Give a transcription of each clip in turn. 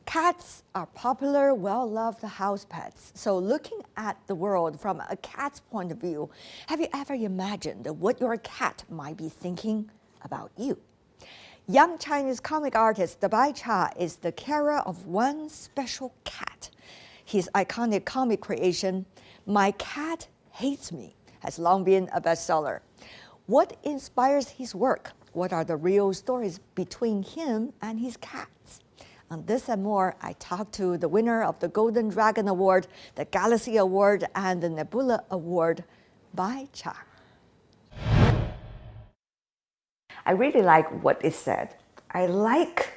Cats are popular, well-loved house pets. So looking at the world from a cat's point of view, have you ever imagined what your cat might be thinking about you? Young Chinese comic artist Bai Cha is the carer of one special cat. His iconic comic creation, My Cat Hates Me, has long been a bestseller. What inspires his work? What are the real stories between him and his cats? On this and more, I talked to the winner of the Golden Dragon Award, the Galaxy Award, and the Nebula Award, Bai Cha. I really like what it said. I like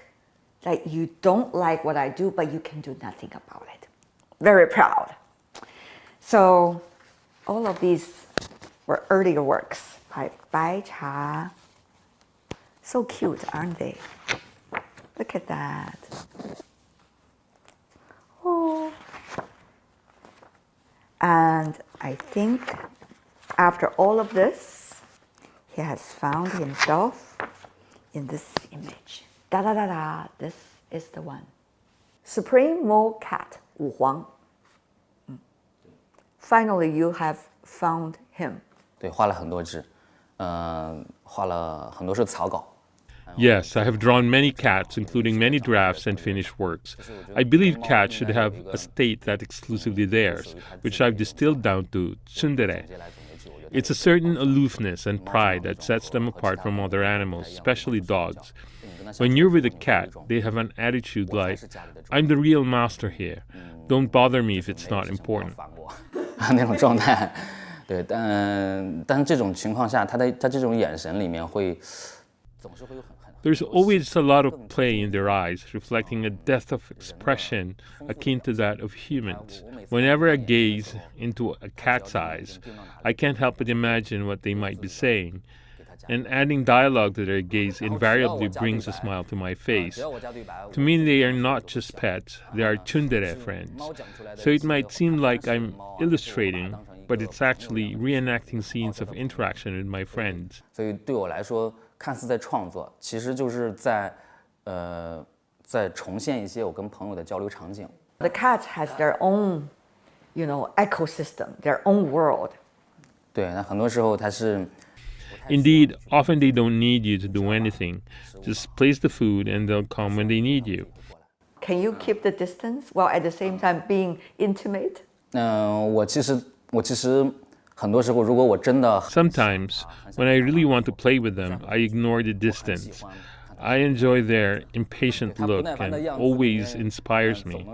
that you don't like what I do, but you can do nothing about it. Very proud. So all of these were earlier works by Bai Cha. So cute, aren't they? Look at that. Oh. And I think after all of this, he has found himself in this image. Da da da da, this is the one. Supreme Mole Cat, Wu Huang. Finally, you have found him. 对，画了很多只，画了很多是草稿。 Yes, I have drawn many cats, including many drafts and finished works. I believe cats should have a state that's exclusively theirs, which I've distilled down to tsundere. It's a certain aloofness and pride that sets them apart from other animals, especially dogs. When you're with a cat, they have an attitude like, I'm the real master here. Don't bother me if it's not important. 那种状态，对，但这种情况下，他这种眼神里面会总是会有很。 There's always a lot of play in their eyes, reflecting a depth of expression akin to that of humans. Whenever I gaze into a cat's eyes, I can't help but imagine what they might be saying. And adding dialogue to their gaze invariably brings a smile to my face. To me, they are not just pets, they are tsundere friends. So it might seem like I'm illustrating, but it's actually reenacting scenes of interaction with my friends. 所以对我来说，看似在创作，其实就是在重现一些我跟朋友的交流场景。 The cat has their own, ecosystem, their own world. 对，那很多时候它是。 Indeed, often they don't need you to do anything. Just place the food and they'll come when they need you. Can you keep the distance while at the same time being intimate? 我其实很多时候，如果我真的 Sometimes, when I really want to play with them, I ignore the distance. I enjoy their impatient look and always inspires me.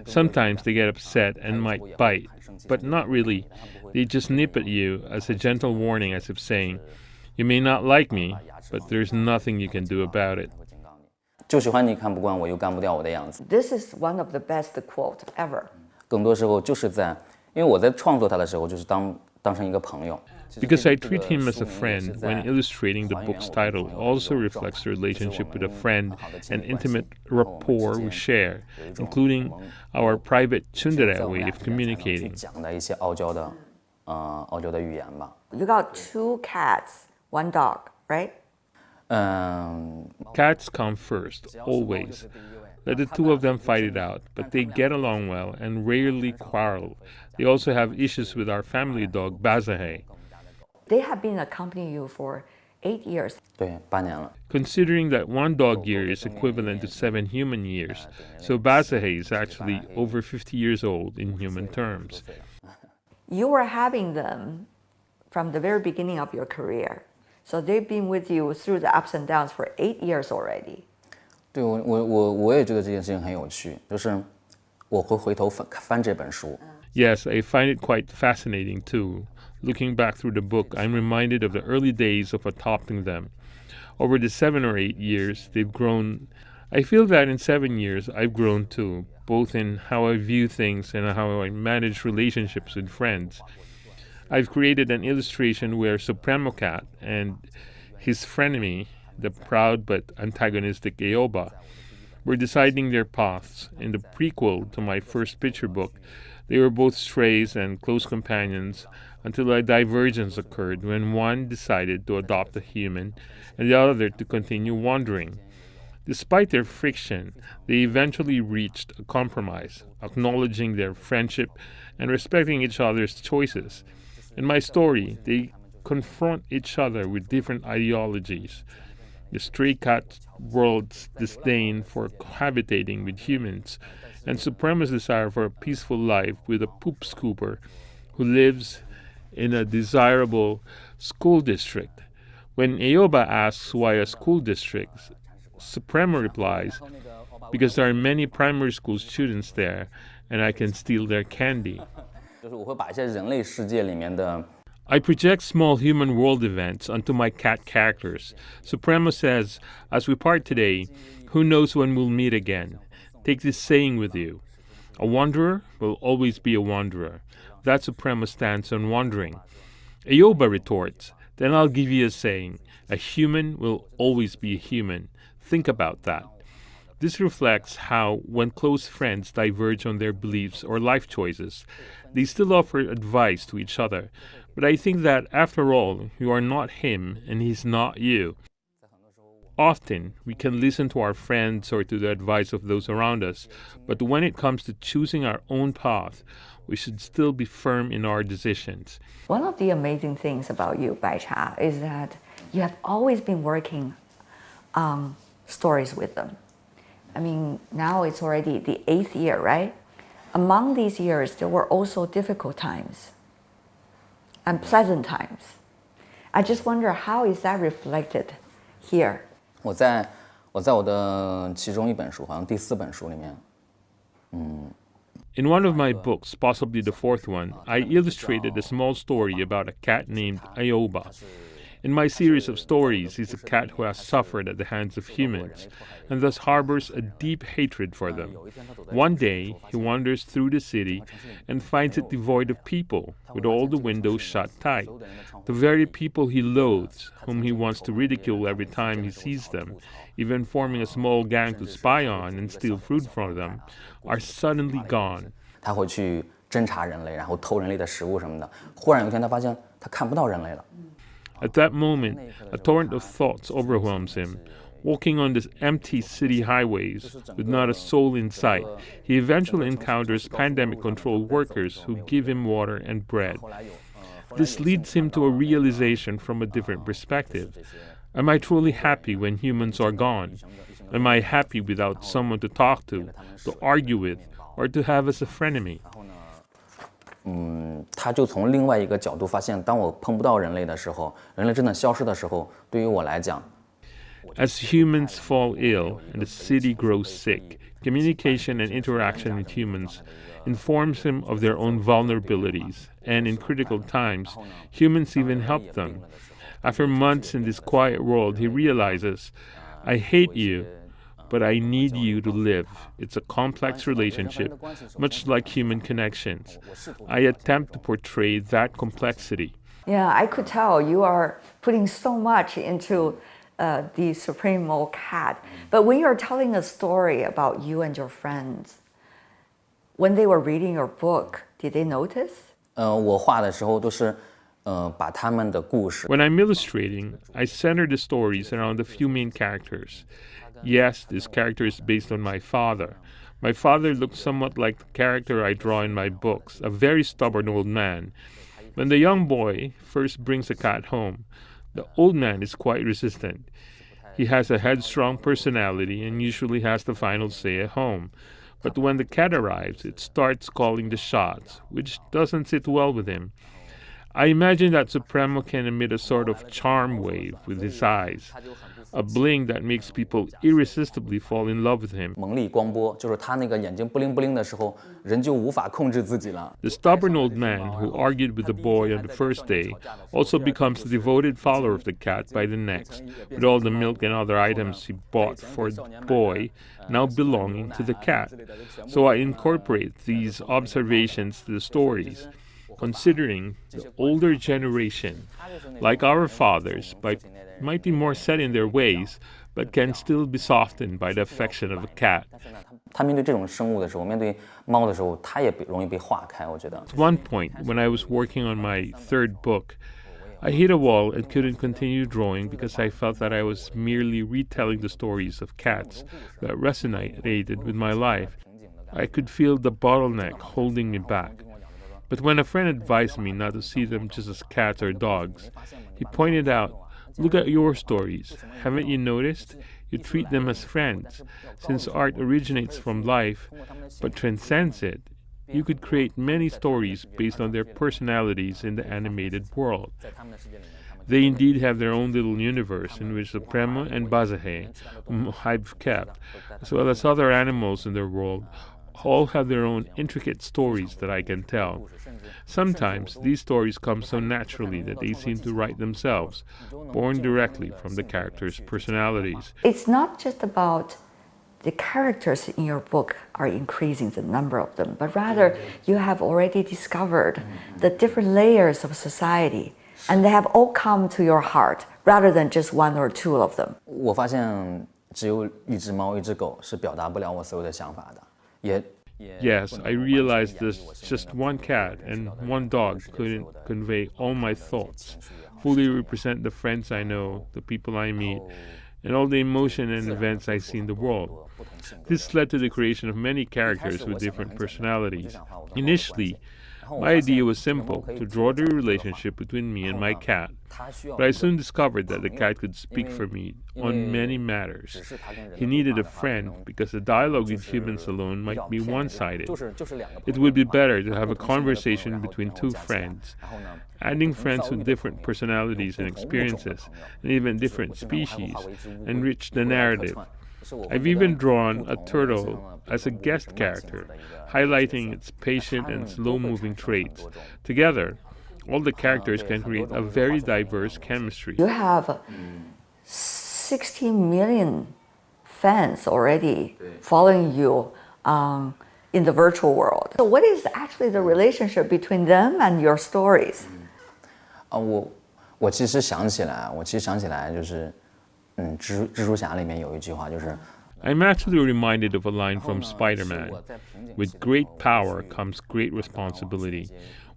Sometimes they get upset and might bite, but not really. They just nip at you as a gentle warning, as if saying, you may not like me, but there's nothing you can do about it. 就喜欢你看不惯我又干不掉我的样子。 This is one of the best quote ever. 更多时候就是因为我在创作它的时候，就是当成一个朋友。 Because I treat him as a friend when illustrating the book's title also reflects the relationship with a friend and intimate rapport we share, including our private tsundere way of communicating. 讲的一些傲娇的语言吧。 You got 2 cats, 1 dog, right? Cats come first, always. Let the 2 of them fight it out, but they get along well and rarely quarrel. They also have issues with our family dog, Bazahe. They have been accompanying you for 8 years. 对，8年了。 Considering that 1 dog year is equivalent to 7 human years, so Bazahe is actually over 50 years old in human terms. You were having them from the very beginning of your career. So they've been with you through the ups and downs for 8 years already. 对，我也觉得这件事情很有趣，就是我会回头翻这本书。 Yes, I find it quite fascinating too. Looking back through the book, I'm reminded of the early days of adopting them. Over the 7 or 8 years, they've grown. I feel that in 7 years, I've grown too, both in how I view things and how I manage relationships with friends. I've created an illustration where Supremo Cat and his frenemy, the proud but antagonistic Eoba, were deciding their paths. In the prequel to my first picture book, they were both strays and close companions until a divergence occurred when one decided to adopt a human and the other to continue wandering. Despite their friction, they eventually reached a compromise, acknowledging their friendship and respecting each other's choices. In my story, they confront each other with different ideologies. The stray cat world's disdain for cohabitating with humans, and Suprema's desire for a peaceful life with a poop scooper who lives in a desirable school district. When Aoba asks why a school district, Suprema replies, because there are many primary school students there and I can steal their candy. 就是我会把一些人类世界里面的 I project small human world events onto my cat characters. Suprema says, as we part today, who knows when we'll meet again? Take this saying with you. A wanderer will always be a wanderer. That's Suprema's stance on wandering. Aoba retorts, then I'll give you a saying. A human will always be a human. Think about that. This reflects how, when close friends diverge on their beliefs or life choices, they still offer advice to each other. But I think that, after all, you are not him and he's not you. Often, we can listen to our friends or to the advice of those around us, but when it comes to choosing our own path, we should still be firm in our decisions. One of the amazing things about you, Bai Cha, is that you have always been working on stories with them. I mean, now it's already the 8th year, right? Among these years, there were also difficult times and pleasant times. I just wonder, how is that reflected here? 我在我的其中一本书，好像第4本书里面， In one of my books, possibly the 4th one, I illustrated a small story about a cat named Aoba. In my series of stories, he's a cat who has suffered at the hands of humans and thus harbors a deep hatred for them. One day, he wanders through the city and finds it devoid of people, with all the windows shut tight. The very people he loathes, whom he wants to ridicule every time he sees them, even forming a small gang to spy on and steal fruit from them, are suddenly gone. 他会去侦查人类，然后偷人类的食物什么的。忽然有一天，他发现他看不到人类了。 At that moment, a torrent of thoughts overwhelms him. Walking on these empty city highways with not a soul in sight, he eventually encounters pandemic-controlled workers who give him water and bread. This leads him to a realization from a different perspective. Am I truly happy when humans are gone? Am I happy without someone to talk to argue with, or to have as a frenemy? 他就从另外一个角度发现，当我碰不到人类的时候，人类真的消失的时候，对于我来讲， As humans fall ill and the city grows sick, communication and interaction with humans informs him of their own vulnerabilities, and in critical times, humans even help them. After months in this quiet world, he realizes, I hate you, but I need you to live. It's a complex relationship, much like human connections. I attempt to portray that complexity. Yeah, I could tell you are putting so much into the Supremo cat. But when you're telling a story about you and your friends, when they were reading your book, did they notice? 我画的时候都是，把他们的故事。 When I'm illustrating, I center the stories around a few main characters. Yes, this character is based on my father. My father looks somewhat like the character I draw in my books, a very stubborn old man. When the young boy first brings a cat home, the old man is quite resistant. He has a headstrong personality and usually has the final say at home. But when the cat arrives, it starts calling the shots, which doesn't sit well with him. I imagine that Supremo can emit a sort of charm wave with his eyes, a bling that makes people irresistibly fall in love with him. 蒙丽光波，就是他那个眼睛不灵不灵的时候，人就无法控制自己了。 The stubborn old man who argued with the boy on the first day also becomes a devoted follower of the cat by the next, with all the milk and other items he bought for the boy now belonging to the cat. So I incorporate these observations to the stories, considering the older generation, like our fathers, might be more set in their ways, but can still be softened by the affection of a cat. 他面对这种生物的时候，面对猫的时候，他也容易被化开。我觉得。 At one point, when I was working on my 3rd book, I hit a wall and couldn't continue drawing because I felt that I was merely retelling the stories of cats that resonated with my life. I could feel the bottleneck holding me back. But when a friend advised me not to see them just as cats or dogs, he pointed out, look at your stories. Haven't you noticed? You treat them as friends. Since art originates from life, but transcends it, you could create many stories based on their personalities in the animated world. They indeed have their own little universe in which Supremo and Bazahe, whom I've kept, as well as other animals in their world, all have their own intricate stories that I can tell. Sometimes these stories come so naturally that they seem to write themselves, born directly from the characters' personalities. It's not just about the characters in your book are increasing the number of them, but rather you have already discovered the different layers of society, and they have all come to your heart rather than just one or two of them. 我发现只有一只猫、一只狗是表达不了我所有的想法的，也 Yes, I realized this just one cat and one dog couldn't convey all my thoughts, fully represent the friends I know, the people I meet, and all the emotion and events I see in the world. This led to the creation of many characters with different personalities. Initially, my idea was simple, to draw the relationship between me and my cat, but I soon discovered that the cat could speak for me on many matters. He needed a friend because the dialogue with humans alone might be one-sided. It would be better to have a conversation between two friends. Adding friends with different personalities and experiences, and even different species, enrich the narrative. I've even drawn a turtle as a guest character, highlighting its patient and slow-moving traits. Together, all the characters can create a very diverse chemistry. You have 16 million fans already following you in the virtual world. So what is actually the relationship between them and your stories? 我其实想起来就是，蜘蛛侠里面有一句话就是。 I'm actually reminded of a line from Spider-Man. With great power comes great responsibility.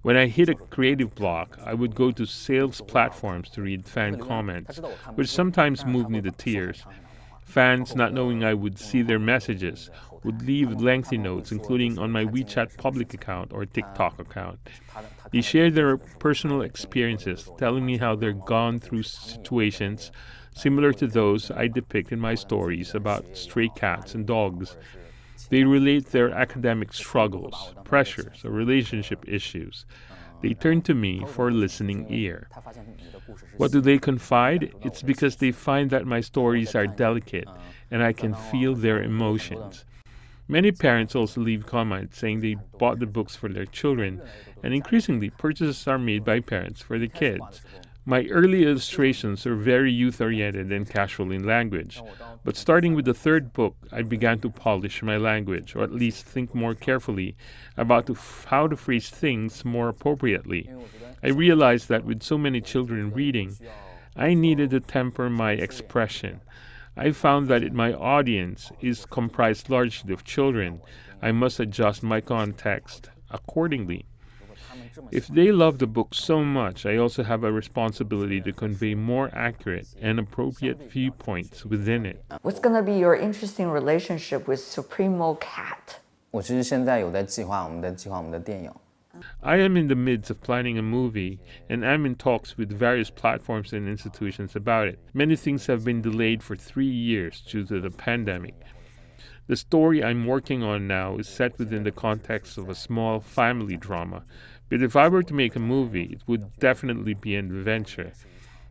When I hit a creative block, I would go to sales platforms to read fan comments, which sometimes moved me to tears. Fans, not knowing I would see their messages, would leave lengthy notes, including on my WeChat public account or TikTok account. They shared their personal experiences, telling me how they're gone through situations similar to those I depict in my stories about stray cats and dogs. They relate their academic struggles, pressures, or relationship issues. They turn to me for a listening ear. What do they confide? It's because they find that my stories are delicate and I can feel their emotions. Many parents also leave comments saying they bought the books for their children, and increasingly purchases are made by parents for the kids. My early illustrations are very youth-oriented and casual in language, but starting with the third book, I began to polish my language, or at least think more carefully about how to phrase things more appropriately. I realized that with so many children reading, I needed to temper my expression. I found that my audience is comprised largely of children. I must adjust my context accordingly. If they love the book so much, I also have a responsibility to convey more accurate and appropriate viewpoints within it. What's going to be your interesting relationship with Supremo Cat? 我其实现在有在计划我们的电影。 I am in the midst of planning a movie, and I'm in talks with various platforms and institutions about it. Many things have been delayed for 3 years due to the pandemic. The story I'm working on now is set within the context of a small family drama, but if I were to make a movie, it would definitely be an adventure.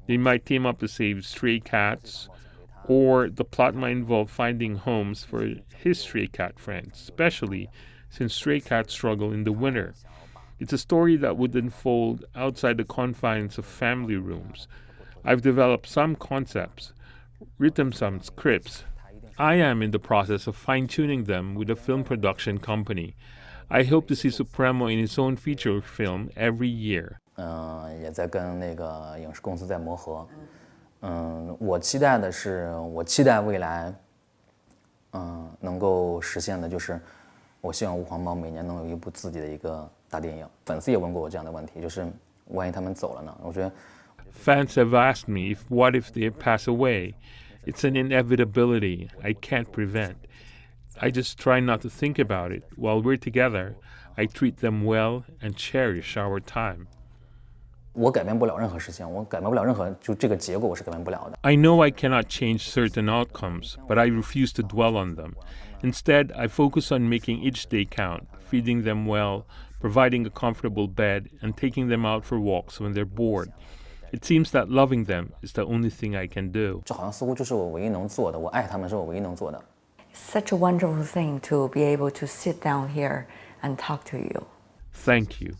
They might team up to save stray cats, or the plot might involve finding homes for his stray cat friends, especially since stray cats struggle in the winter. It's a story that would unfold outside the confines of family rooms. I've developed some concepts, written some scripts. I am in the process of fine-tuning them with a film production company. I hope to see Supremo in his own feature film every year. 也在跟那个影视公司在磨合。我期待未来，能够实现的就是，我希望无黄猫每年能有一部自己的一个大电影。粉丝也问过我这样的问题，就是万一他们走了呢？我觉得 Fans have asked me what if they pass away? It's an inevitability I can't prevent. I just try not to think about it. While we're together, I treat them well and cherish our time. 我改变不了任何事情，我改变不了任何就这个结果，我是改变不了的。 I know I cannot change certain outcomes, but I refuse to dwell on them. Instead, I focus on making each day count, feeding them well, providing a comfortable bed, and taking them out for walks when they're bored. It seems that loving them is the only thing I can do. 这好像似乎就是我唯一能做的，我爱他们是我唯一能做的。 Such a wonderful thing to be able to sit down here and talk to you. Thank you.